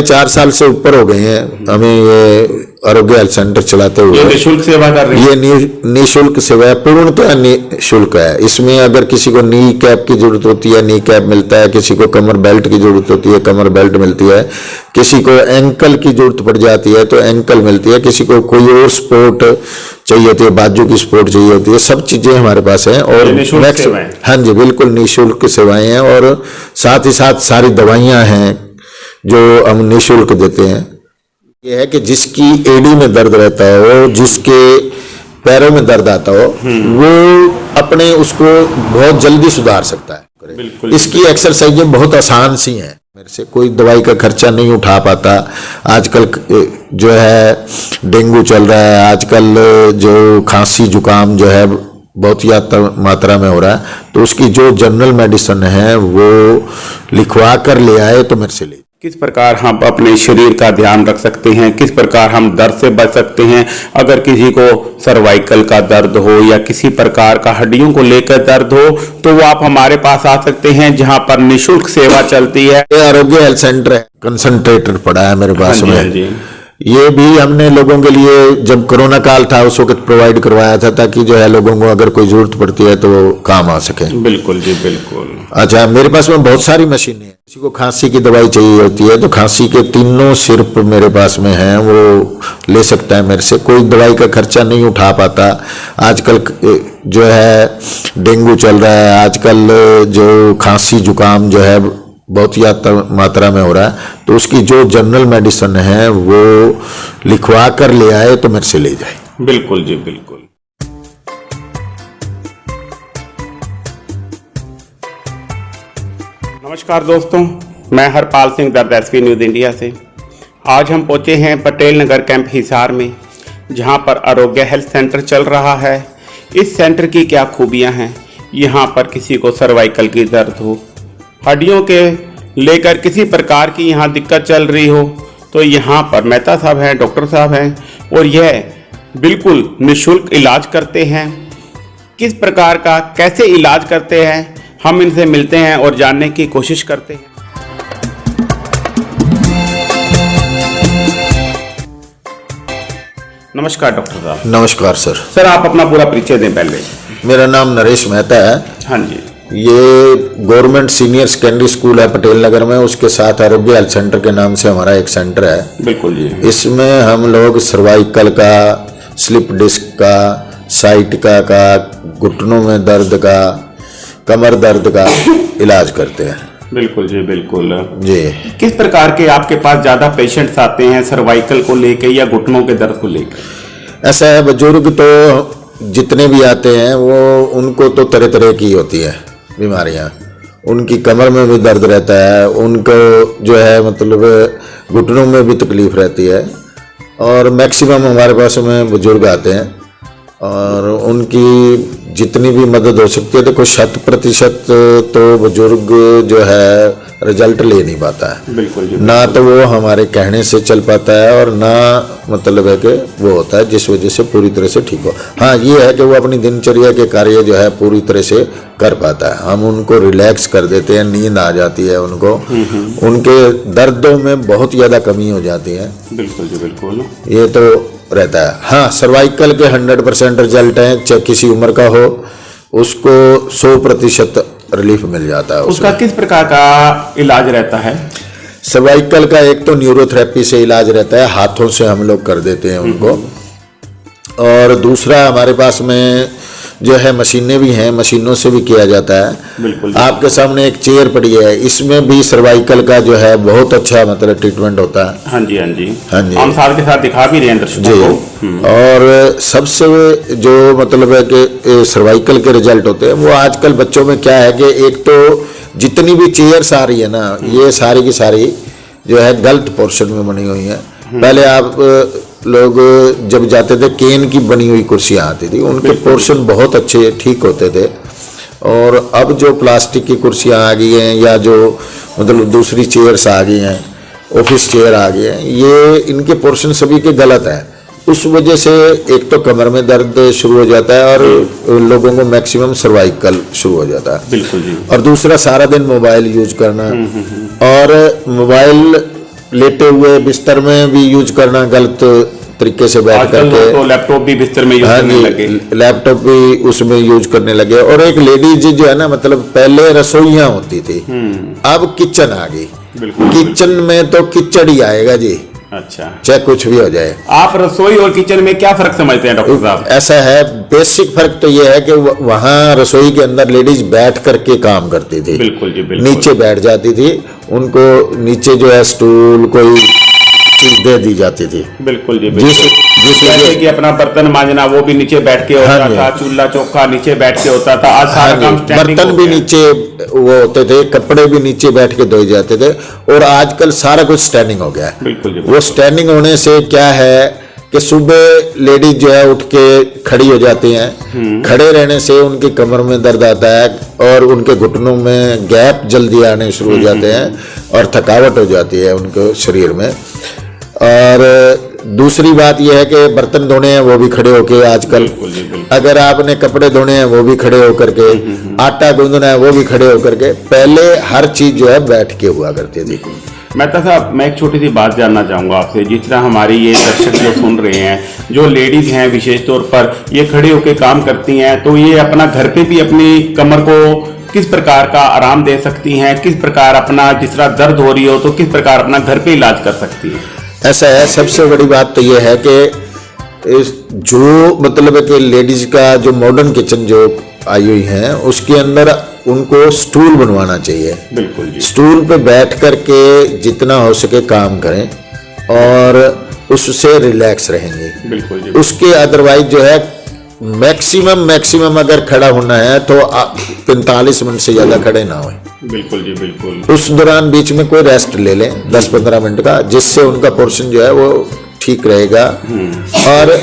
4.5 साल से ऊपर हो गए हैं हमें ये आरोग्य हेल्थ सेंटर चलाते हुए। ये निःशुल्क सेवा कर रहे हैं? ये निःशुल्क सेवा है, पूर्णतः निःशुल्क है। इसमें अगर किसी को नी कैप की जरूरत होती है, नी कैप मिलता है। किसी को कमर बेल्ट की जरूरत होती है, कमर बेल्ट मिलती है। किसी को एंकल की जरूरत पड़ जाती है तो एंकल मिलती है। किसी को कोई और स्पोर्ट चाहिए होती है, बाजू की स्पोर्ट चाहिए होती है, सब चीजें हमारे पास हैं। और हाँ जी, बिल्कुल निःशुल्क सेवाएं हैं। और साथ ही साथ सारी दवाइयां हैं जो हम निःशुल्क देते हैं। ये है कि जिसकी एड़ी में दर्द रहता हो, जिसके पैरों में दर्द आता हो, वो अपने उसको बहुत जल्दी सुधार सकता है। बिल्कुल। इसकी एक्सरसाइजें बहुत आसान सी हैं। मेरे से कोई दवाई का खर्चा नहीं उठा पाता। आजकल जो है डेंगू चल रहा है, आजकल जो खांसी जुकाम जो है बहुत ज़्यादा मात्रा में हो रहा है, तो उसकी जो जनरल मेडिसिन है वो लिखवा कर ले आए तो मेरे से ले। किस प्रकार हम अपने शरीर का ध्यान रख सकते हैं, किस प्रकार हम दर्द से बच सकते हैं? अगर किसी को सर्वाइकल का दर्द हो या किसी प्रकार का हड्डियों को लेकर दर्द हो तो वो आप हमारे पास आ सकते हैं, जहां पर निःशुल्क सेवा चलती है। आरोग्य हेल्थ सेंटर है, कंसंट्रेटर पड़ा है मेरे पास में। हाँ जी। ये भी हमने लोगों के लिए जब कोरोना काल था उस वक्त प्रोवाइड करवाया था, ताकि जो है लोगों को अगर कोई जरूरत पड़ती है तो वो काम आ सके। बिल्कुल जी, बिल्कुल। अच्छा, मेरे पास में बहुत सारी मशीनें हैं। किसी को खांसी की दवाई चाहिए होती है तो खांसी के 3 सिरप मेरे पास में हैं, वो ले सकता है मेरे से। कोई दवाई का खर्चा नहीं उठा पाता। आजकल जो है डेंगू चल रहा है, आजकल जो खांसी जुकाम जो है बहुत ज़्यादा मात्रा में हो रहा है, तो उसकी जो जनरल मेडिसिन है वो लिखवा कर ले आए तो मेरे से ले जाए। बिल्कुल जी, बिल्कुल। नमस्कार दोस्तों, मैं हरपाल सिंह दर्द एसपी न्यूज़ इंडिया से। आज हम पहुंचे हैं पटेल नगर कैंप हिसार में, जहां पर आरोग्य हेल्थ सेंटर चल रहा है। इस सेंटर की क्या खूबियां हैं? यहां पर किसी को सर्वाइकल की दर्द हो, हड्डियों के लेकर किसी प्रकार की यहाँ दिक्कत चल रही हो, तो यहाँ पर मेहता साहब हैं, डॉक्टर साहब हैं, और यह बिल्कुल निःशुल्क इलाज करते हैं। किस प्रकार का कैसे इलाज करते हैं, हम इनसे मिलते हैं और जानने की कोशिश करते हैं। नमस्कार डॉक्टर साहब। नमस्कार सर। सर, आप अपना पूरा परिचय दें पहले। मेरा नाम नरेश मेहता है। हाँ जी। ये गवर्नमेंट सीनियर सेकेंडरी स्कूल है पटेल नगर में, उसके साथ आरोग्य हेल्थ सेंटर के नाम से हमारा एक सेंटर है। बिल्कुल जी। इसमें हम लोग सर्वाइकल का, स्लिप डिस्क का, साइटिका का, घुटनों में दर्द का, कमर दर्द का इलाज करते हैं। बिल्कुल जी, बिल्कुल जी। किस प्रकार के आपके पास ज्यादा पेशेंट्स आते हैं, सर्वाइकल को लेके या घुटनों के दर्द को लेकर? ऐसा है, बुजुर्ग तो जितने भी आते हैं वो उनको तो तरह तरह की होती है बीमारियां। उनकी कमर में भी दर्द रहता है, उनको जो है मतलब घुटनों में भी तकलीफ रहती है। और मैक्सिमम हमारे पास में बुजुर्ग आते हैं और उनकी जितनी भी मदद हो सकती है। देखो 100% तो बुजुर्ग जो है रिजल्ट ले नहीं पाता है। बिल्कुल जी। ना तो वो हमारे कहने से चल पाता है और ना मतलब है कि वो होता है जिस वजह से पूरी तरह से ठीक हो। हाँ, ये है कि वो अपनी दिनचर्या के कार्य जो है पूरी तरह से कर पाता है। हम उनको रिलैक्स कर देते हैं, नींद आ जाती है उनको, उनके दर्दों में बहुत ज़्यादा कमी हो जाती है। बिल्कुल जी, बिल्कुल। ये तो रहता है। हाँ, सर्वाइकल के 100% रिजल्ट हैं, चाहे किसी उम्र का हो, उसको 100% रिलीफ मिल जाता है। उसका किस प्रकार का इलाज रहता है? सर्वाइकल का एक तो न्यूरोथेरेपी से इलाज रहता है, हाथों से हम लोग कर देते हैं उनको। और दूसरा हमारे पास में जो है मशीनें भी हैं, मशीनों से भी किया जाता है। बिल्कुल। आपके सामने एक चेयर पड़ी है, इसमें भी सर्वाइकल का जो है बहुत अच्छा मतलब ट्रीटमेंट होता है। हाँ जी, हाँ जी, हाँ जी। हम साथ के साथ दिखा भी रहे हैं दर्शकों को। और सबसे जो मतलब है कि सर्वाइकल के रिजल्ट होते हैं वो आजकल बच्चों में क्या है कि एक तो जितनी भी चेयर्स आ रही है ना, ये सारी की सारी जो है गलत पोर्शन में बनी हुई है। पहले आप लोग जब जाते थे केन की बनी हुई कुर्सियाँ आती थी, उनके पोर्शन बहुत अच्छे ठीक होते थे। और अब जो प्लास्टिक की कुर्सियाँ आ गई हैं या जो मतलब दूसरी चेयर्स आ गई हैं, ऑफिस चेयर आ गई हैं, ये इनके पोर्शन सभी के गलत हैं। उस वजह से एक तो कमर में दर्द शुरू हो जाता है और लोगों को मैक्सिमम सर्वाइकल शुरू हो जाता है। बिल्कुल जी। और दूसरा सारा दिन मोबाइल यूज करना, और मोबाइल लेटे हुए बिस्तर में भी यूज करना गलत तरीके से बैठ आजकल करके। तो लैपटॉप भी बिस्तर में यूज हाँ करने जी, लगे। लैपटॉप भी उसमें यूज करने लगे। और एक लेडीज जो है ना, मतलब पहले रसोइयां होती थी, अब किचन आ गई। बिल्कुल किचन में तो किचड़ ही आएगा जी, अच्छा, चाहे कुछ भी हो जाए। आप रसोई और किचन में क्या फर्क समझते हैं डॉक्टर साहब? ऐसा है, बेसिक फर्क तो ये है कि वहाँ रसोई के अंदर लेडीज बैठ करके काम करती थी। बिल्कुल जी, बिल्कुल। नीचे बैठ जाती थी, उनको नीचे जो है स्टूल कोई चीज दे दी जाती थी। बिल्कुल जी, जिस बिल्कुल। जैसे कि अपना बर्तन मांजना वो भी नीचे बैठ के होता हाँ जी। था, चूल्हा चौका नीचे बैठ के होता था। आज हाँ सारा जी, काम स्टैंडिंग बर्तन हो भी गया। नीचे वो होते थे, कपड़े भी नीचे बैठ के धोए जाते थे। और आजकल सारा कुछ स्टैंडिंग हो गया है। बिल्कुल जी, वो स्टैंडिंग होने से क्या है कि सुबह लेडीज जो है उठ के खड़ी हो जाती हैं। खड़े रहने से उनकी कमर में दर्द आता है और उनके घुटनों में गैप जल्दी आने शुरू हो जाते हैं और थकावट हो जाती है उनके शरीर में। और दूसरी बात यह है कि बर्तन धोने हैं वो भी खड़े होके आजकल। बिल्कुल जी, बिल्कुल। अगर आपने कपड़े धोने हैं वो भी खड़े होकर के, आटा गूंदना है वो भी खड़े होकर के। पहले हर चीज जो है बैठ के हुआ करती थी। मेहता साहब, मैं एक छोटी सी बात जानना चाहूँगा आपसे। जिस तरह हमारी ये दर्शक जो सुन रहे हैं, जो लेडीज हैं विशेष तौर पर, ये खड़े होकर काम करती हैं, तो ये अपना घर पे भी अपनी कमर को किस प्रकार का आराम दे सकती हैं, किस प्रकार अपना जिस तरह दर्द हो रही हो तो किस प्रकार अपना घर पे इलाज कर सकती हैं? ऐसा है, सबसे बड़ी बात तो ये है कि जो मतलब है कि लेडीज का जो मॉडर्न किचन जो आई हुई है उसके अंदर उनको स्टूल बनवाना चाहिए। बिल्कुल जी, स्टूल पे बैठ करके जितना हो सके काम करें और उससे रिलैक्स रहेंगे। बिल्कुल जी, उसके अदरवाइज जो है मैक्सिमम अगर खड़ा होना है तो 45 मिनट से ज्यादा खड़े ना होए। बिल्कुल जी, बिल्कुल। उस दौरान बीच में कोई रेस्ट ले लें 10-15 मिनट का, जिससे उनका पोर्शन जो है वो ठीक रहेगा। और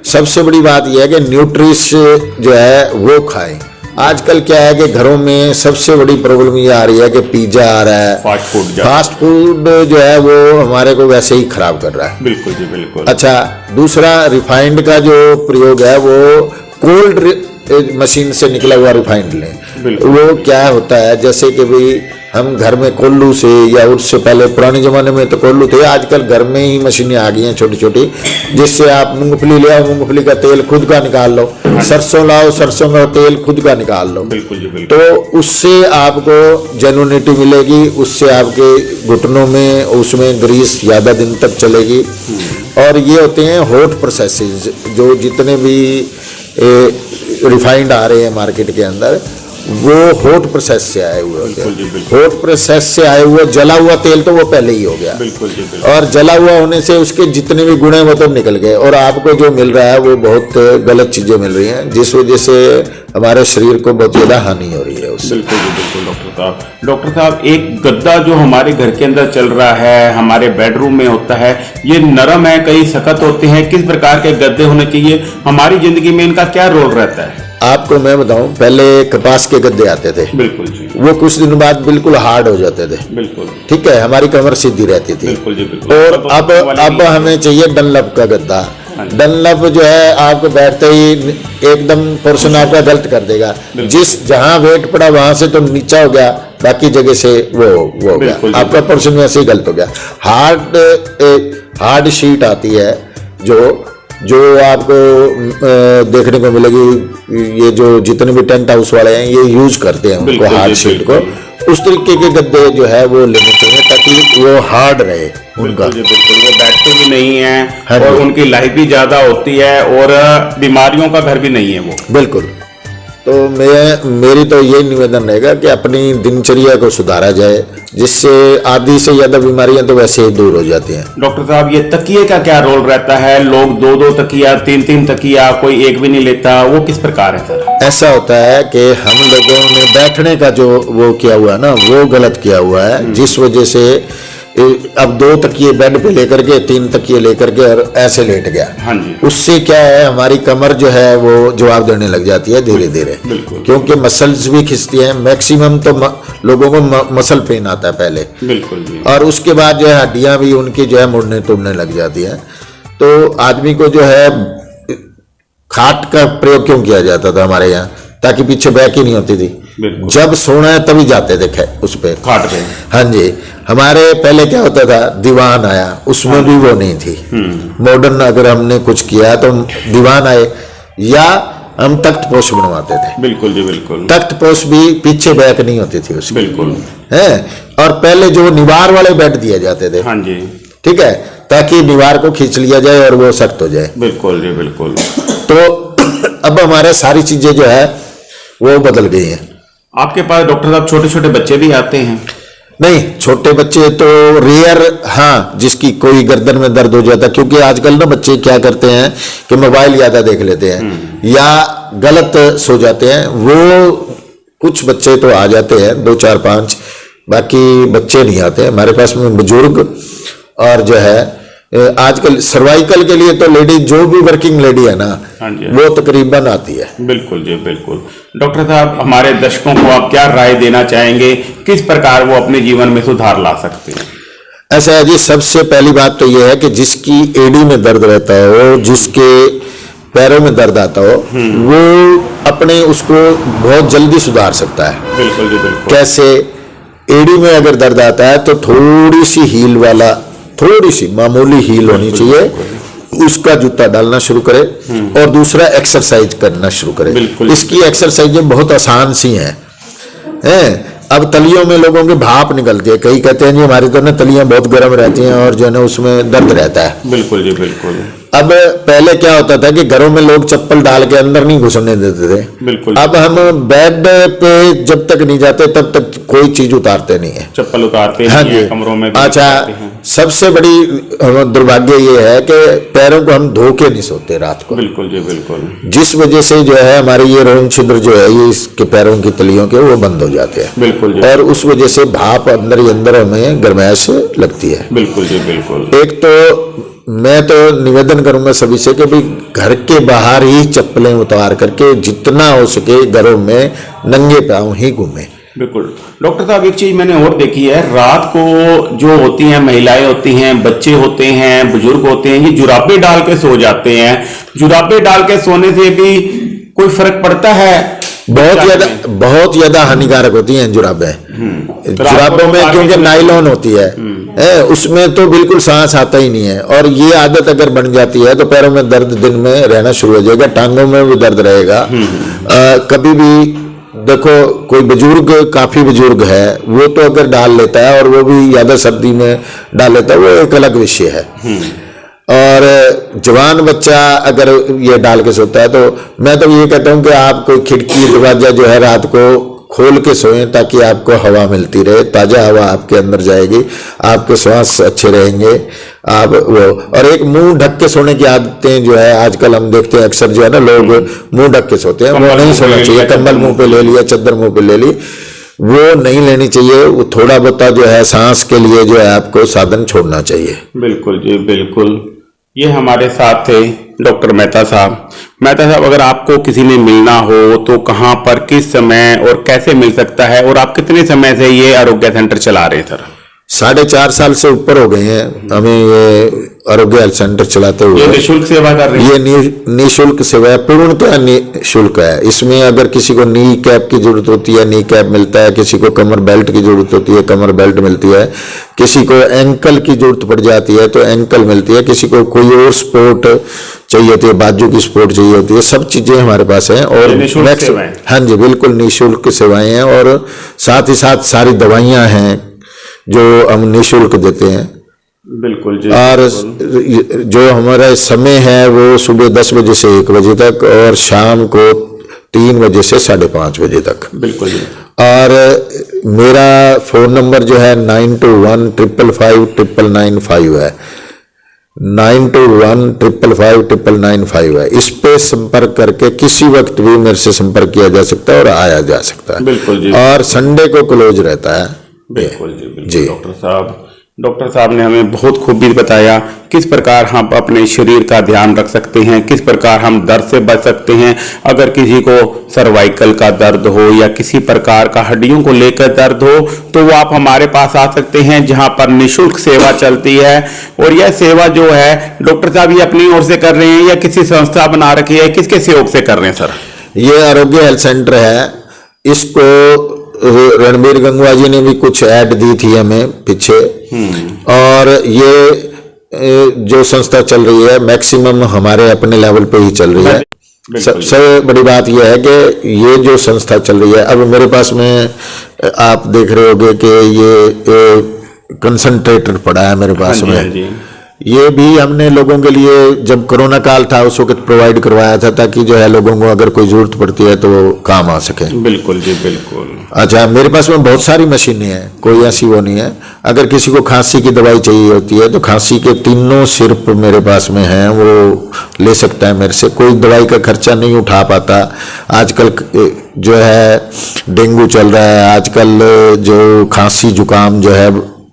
सबसे बड़ी बात यह है कि न्यूट्रिश जो है वो खाएं। आजकल क्या है कि घरों में सबसे बड़ी प्रॉब्लम ये आ रही है कि पिज्जा आ रहा है, फास्ट फूड जो है वो हमारे को वैसे ही खराब कर रहा है। बिल्कुल जी, बिल्कुल। अच्छा, दूसरा रिफाइंड का जो प्रयोग है वो कोल्ड मशीन से निकला हुआ रिफाइंड लें। वो क्या होता है, जैसे कि भाई हम घर में कोल्लू से या उससे पहले पुराने जमाने में तो कोल्लू थे, आजकल घर में ही मशीनें आ गई हैं छोटी छोटी, जिससे आप मूंगफली ले आओ, मूंगफली का तेल खुद का निकाल लो, सरसों लाओ, सरसों का तेल खुद का निकाल लो। बिल्कुल जी, बिल्कुल। तो उससे आपको जेन्युइनिटी मिलेगी, उससे आपके घुटनों में उसमें ग्रीस ज़्यादा दिन तक चलेगी। और ये होते हैं हॉट प्रोसेसेस, जो जितने भी रिफाइंड आ रहे हैं मार्केट के अंदर वो हॉट प्रोसेस से आए हुए होते हैं। हॉट प्रोसेस से आए हुए जला हुआ तेल तो वो पहले ही हो गया। बिल्कुल जी, बिल्कुल। और जला हुआ होने से उसके जितने भी गुण हैं वो तो निकल गए और आपको जो मिल रहा है वो बहुत गलत चीजें मिल रही हैं, जिस वजह से हमारे शरीर को बहुत ज्यादा हानि हो रही है उससे। बिल्कुल जी, बिल्कुल। डॉक्टर साहब, एक गद्दा जो हमारे घर के अंदर चल रहा है, हमारे बेडरूम में होता है, ये नरम है, कई सख्त होते हैं, किस प्रकार के गद्दे होने चाहिए? हमारी जिंदगी में इनका क्या रोल रहता है? आपको मैं बताऊं, पहले कपास के गद्दे आते थे। बिल्कुल जी, वो कुछ दिन बाद बिल्कुल हार्ड हो जाते थे। बिल्कुल। ठीक है, हमारी कमर सीधी रहती थी। बिल्कुल जी, बिल्कुल। और अब हमें चाहिए डनलप का गद्दा। डनलप जो है आपको बैठते ही एकदम पोर्शन आपका गलत कर देगा। जिस जहां वेट पड़ा वहां से तो नीचा हो गया, बाकी जगह से वो हो गया, आपका पोर्शन वैसे ही गलत हो गया। हार्ड शीट आती है जो आपको देखने को मिलेगी। ये जो जितने भी टेंट हाउस वाले हैं ये यूज करते हैं उनको हार्ड शीट को। उस तरीके के गद्दे जो है वो लेने चाहिए ताकि वो हार्ड रहे उनका। बिल्कुल, वो बैठते भी नहीं है और उनकी लाइफ भी ज्यादा होती है और बीमारियों का घर भी नहीं है वो। बिल्कुल। तो मेरी तो ये निवेदन रहेगा कि अपनी दिनचर्या को सुधारा जाए, जिससे आधी से ज्यादा बीमारियां तो वैसे ही दूर हो जाती हैं। डॉक्टर साहब, ये तकिए का क्या रोल रहता है? लोग 2-2 तकिया, 3-3 तकिया, कोई एक भी नहीं लेता, वो किस प्रकार है सर? ऐसा होता है कि हम लोगों ने बैठने का जो वो किया हुआ है ना, वो गलत किया हुआ है, जिस वजह से अब 2 तकिए बेड पे लेकर के 3 तकिए लेकर के और ऐसे लेट गया। हाँ जी। उससे क्या है, हमारी कमर जो है वो जवाब देने लग जाती है धीरे धीरे, क्योंकि मसल्स भी खिंचती हैं। मैक्सिमम तो लोगों को मसल पेन आता है पहले। बिल्कुल जी। और उसके बाद जो है हड्डियां भी उनकी जो है मुड़ने टूटने लग जाती हैं। तो आदमी को जो है खाट का प्रयोग क्यों किया जाता था हमारे यहाँ? ताकि पीछे बैक ही नहीं होती थी। बिल्कुल। जब सोना है तभी जाते थे उस पे खाट पे। हाँ जी। हमारे पहले क्या होता था, दीवान आया, उसमें भी वो नहीं थी। मॉडर्न अगर हमने कुछ किया तो दीवान आए, या हम तख्त पोश बनवाते थे। बिल्कुल जी बिल्कुल। तख्त पोश भी पीछे बैक नहीं होती थी उसकी। बिल्कुल है। और पहले जो निवार वाले बेड दिए जाते थे, हाँ जी। ठीक है, ताकि निवार को खींच लिया जाए और वो सख्त हो जाए। बिल्कुल जी बिल्कुल। तो अब हमारे सारी चीजें जो है वो बदल गई हैं। आपके पास डॉक्टर साहब छोटे छोटे बच्चे भी आते हैं? नहीं, छोटे बच्चे तो रेयर, हाँ, जिसकी कोई गर्दन में दर्द हो जाता, क्योंकि आजकल ना बच्चे क्या करते हैं कि मोबाइल ज्यादा देख लेते हैं या गलत सो जाते हैं। वो कुछ बच्चे तो आ जाते हैं, 2 4 5, बाकी बच्चे नहीं आते हमारे पास में। बुजुर्ग और जो है आजकल सर्वाइकल के लिए तो लेडी, जो भी वर्किंग लेडी है ना, हाँ जी, वो तकरीबन आती है। बिल्कुल जी बिल्कुल। डॉक्टर साहब, हमारे दर्शकों को आप क्या राय देना चाहेंगे, किस प्रकार वो अपने जीवन में सुधार ला सकते हैं? ऐसा है जी, सबसे पहली बात तो ये है कि जिसकी एड़ी में दर्द रहता हो, जिसके पैरों में दर्द आता हो, वो अपने उसको बहुत जल्दी सुधार सकता है। बिल्कुल जी बिल्कुल। कैसे? एड़ी में अगर दर्द आता है तो थोड़ी सी हील वाला, थोड़ी सी मामूली हील होनी चाहिए, उसका जूता डालना शुरू करे। और दूसरा, एक्सरसाइज करना शुरू करे। इसकी एक्सरसाइजें बहुत आसान सी हैं। अब तलियों में लोगों के भाप निकलती है, कई कहते हैं जी हमारी तो ना तलियां बहुत गर्म रहती हैं और जो है ना उसमें दर्द रहता है। बिल्कुल जी बिल्कुल। अब पहले क्या होता था कि घरों में लोग चप्पल डाल के अंदर नहीं घुसने देते थे। बिल्कुल। अब हम बेड पे जब तक नहीं जाते तब तक कोई चीज उतारते नहीं है, चप्पल उतारते हाँ नहीं जी। है, कमरों में भी अच्छा, उतारते हैं। सबसे बड़ी दुर्भाग्य ये है कि पैरों को हम धो के नहीं सोते रात को। बिल्कुल जी बिल्कुल। जिस वजह से जो है हमारे ये रोम छिद्र जो है ये इसके पैरों की तलियों के वो बंद हो जाते हैं। बिल्कुल जी। और उस वजह से भाप अंदर ही अंदर हमें गर्माइश लगती है। बिल्कुल जी बिल्कुल। एक तो मैं तो निवेदन करूंगा सभी से कि भाई घर के बाहर ही चप्पलें उतार करके जितना हो सके घरों में नंगे पांव ही घूमें। बिल्कुल। डॉक्टर साहब, एक चीज मैंने और देखी है, रात को जो होती हैं, महिलाएं होती हैं, बच्चे होते हैं, बुजुर्ग होते हैं, ये जुराबे डाल के सो जाते हैं। जुराबे डाल के सोने से भी कोई फर्क पड़ता है? बहुत ज्यादा हानिकारक होती हैं जुराबें। जुराबों में क्योंकि नायलॉन होती है, उसमें तो बिल्कुल सांस आता ही नहीं है। और ये आदत अगर बन जाती है तो पैरों में दर्द दिन में रहना शुरू हो जाएगा, टांगों में भी दर्द रहेगा। कभी भी देखो, कोई बुजुर्ग, काफी बुजुर्ग है, वो तो अगर डाल लेता है और वो भी ज्यादा सर्दी में डाल लेता है, वो एक अलग विषय है। और जवान बच्चा अगर ये डाल के सोता है तो मैं तो ये कहता हूँ कि आप कोई खिड़की दरवाजा जो है रात को खोल के सोएं, ताकि आपको हवा मिलती रहे, ताजा हवा आपके अंदर जाएगी, आपके श्वास अच्छे रहेंगे। आप वो, और एक मुंह ढक के सोने की आदतें जो है आजकल हम देखते हैं अक्सर जो है ना, लोग मुंह ढक के सोते हैं, वो नहीं सोना चाहिए। कंबल मुंह पे ले लिया, चादर मुंह पे ले ली, वो नहीं लेनी चाहिए। वो थोड़ा बहुत जो है सांस के लिए जो है आपको साधन छोड़ना चाहिए। बिल्कुल जी बिल्कुल। ये हमारे साथ थे डॉक्टर मेहता साहब। मेहता साहब, अगर आपको किसी ने मिलना हो तो कहाँ पर, किस समय और कैसे मिल सकता है, और आप कितने समय से ये आरोग्य सेंटर चला रहे हैं सर? 4.5 साल से ऊपर हो गए हैं हमें ये आरोग्य हेल्थ सेंटर चलाते हुए। ये निःशुल्क सेवा कर रहे हैं? ये निःशुल्क सेवा है, पूर्णतः निःशुल्क है। इसमें अगर किसी को नी कैप की जरूरत होती है, नी कैप मिलता है। किसी को कमर बेल्ट की जरूरत होती है, कमर बेल्ट मिलती है। किसी को एंकल की जरूरत पड़ जाती है तो एंकल मिलती है। किसी को कोई और स्पोर्ट चाहिए होती है, बाजू की स्पोर्ट चाहिए होती है, सब चीजें हमारे पास हैं। और हाँ जी, बिल्कुल निःशुल्क सेवाएं हैं। और साथ ही साथ सारी दवाइयां हैं जो हम निःशुल्क देते हैं। बिल्कुल जी। और जो हमारा समय है वो सुबह 10 बजे से 1 बजे तक, और शाम को 3 बजे से 5:30 बजे तक। बिल्कुल जी। और मेरा फोन नंबर जो है 9215559995 है, 9215559995 है। इस पे संपर्क करके किसी वक्त भी मेरे से संपर्क किया जा सकता है और आया जा सकता है। बिल्कुल जी। और संडे को क्लोज रहता है। बिल्कुल जी बिल्कुल। जी डॉक्टर साहब ने हमें बहुत खूबी बताया किस प्रकार हम अपने शरीर का ध्यान रख सकते हैं, किस प्रकार हम दर्द से बच सकते हैं। अगर किसी को सर्वाइकल का दर्द हो या किसी प्रकार का हड्डियों को लेकर दर्द हो तो वो आप हमारे पास आ सकते हैं, जहां पर निःशुल्क सेवा चलती है। और यह सेवा जो है डॉक्टर साहब ये अपनी ओर से कर रहे हैं या किसी संस्था बना रखी है, किसके सहयोग से कर रहे हैं सर? ये आरोग्य हेल्थ सेंटर है, इसको रणबीर गंगवा जी ने भी कुछ ऐड दी थी हमें पीछे, और ये जो संस्था चल रही है मैक्सिमम हमारे अपने लेवल पे ही चल रही है। सबसे बड़ी बात यह है कि ये जो संस्था चल रही है, अब मेरे पास में आप देख रहे होंगे कि ये कंसंट्रेटर पड़ा है मेरे पास में। ये भी हमने लोगों के लिए जब कोरोना काल था उस वक्त प्रोवाइड करवाया था, ताकि जो है लोगों को अगर कोई जरूरत पड़ती है तो वो काम आ सके। बिल्कुल जी, बिल्कुल। अच्छा, मेरे पास में बहुत सारी मशीनें हैं, कोई ऐसी वो नहीं है। अगर किसी को खांसी की दवाई चाहिए होती है तो खांसी के 3 सिरप मेरे पास में हैं, वो ले सकता है मेरे से। कोई दवाई का खर्चा नहीं उठा पाता। आजकल जो है डेंगू चल रहा है, आजकल जो खांसी जुकाम जो है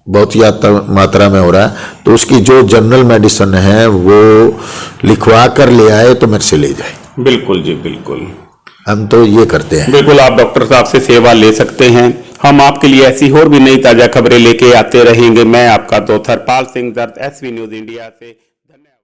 बहुत ज़्यादा मात्रा में हो रहा है, तो उसकी जो जनरल मेडिसिन है वो लिखवा कर ले आए तो मेरे से ले जाए। बिल्कुल जी, बिल्कुल। हम तो ये करते हैं। बिल्कुल, आप डॉक्टर साहब से सेवा ले सकते हैं। हम आपके लिए ऐसी और भी नई ताजा खबरें लेके आते रहेंगे। मैं आपका दोस्त हरपाल सिंह दर्द, एसवी न्यूज इंडिया से। धन्यवाद।